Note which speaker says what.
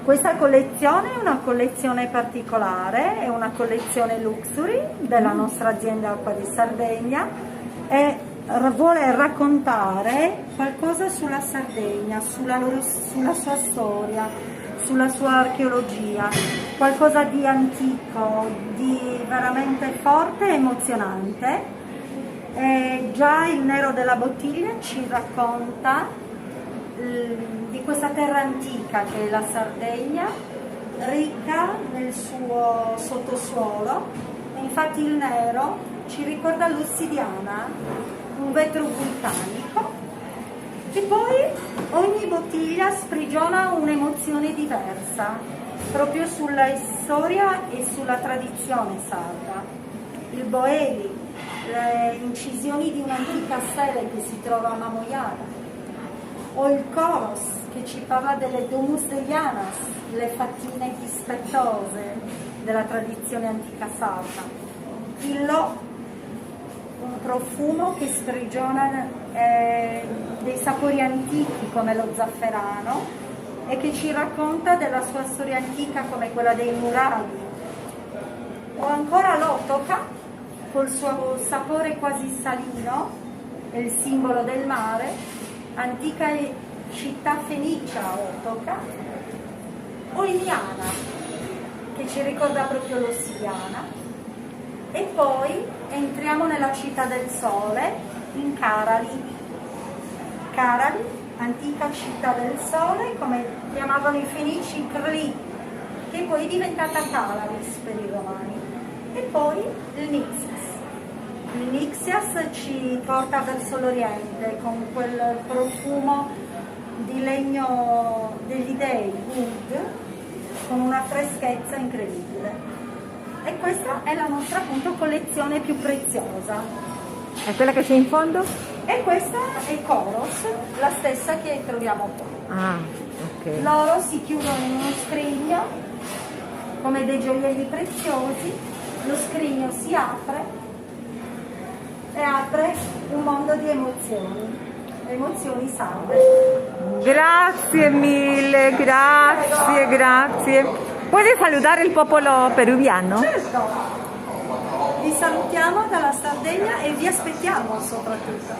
Speaker 1: Questa collezione è una collezione particolare, è una collezione luxury della nostra azienda Acqua di Sardegna e vuole raccontare qualcosa sulla Sardegna, sulla sua storia, sulla sua archeologia, qualcosa di antico, di veramente forte e emozionante. E già il nero della bottiglia ci racconta di questa terra antica che è la Sardegna, ricca nel suo sottosuolo, e infatti il nero ci ricorda l'ossidiana, un vetro vulcanico, e poi ogni bottiglia sprigiona un'emozione diversa, proprio sulla storia e sulla tradizione sarda. Il Boeli, le incisioni di un'antica stele che si trova a Mamoiana, o il Coros che ci parla delle Domus de Llanas, le fattine dispettose della tradizione antica sarda. Il Lo, un profumo che sprigiona dei sapori antichi come lo zafferano e che ci racconta della sua storia antica come quella dei Murali. O ancora l'Otoka, col suo sapore quasi salino, è il simbolo del mare, antica città fenicia Otoka, o Iliana, che ci ricorda proprio l'ossidiana. E poi entriamo nella città del sole, in Carali. Carali, antica città del sole, come chiamavano i fenici Crli, che poi è diventata Calalis per i romani. E poi il Nixias. Il Nixias ci porta verso l'Oriente con quel profumo di legno degli dei, wood, con una freschezza incredibile. E questa è la nostra appunto collezione più preziosa.
Speaker 2: È quella che c'è in fondo?
Speaker 1: E questa è Coros, la stessa che troviamo qua.
Speaker 2: Ah, ok.
Speaker 1: Loro si chiudono in uno scrigno come dei gioielli preziosi, lo scrigno si apre e apre un mondo di emozioni sarde.
Speaker 2: Grazie mille, grazie, grazie. Puoi salutare il popolo peruviano?
Speaker 1: Certo, vi salutiamo dalla Sardegna e vi aspettiamo soprattutto.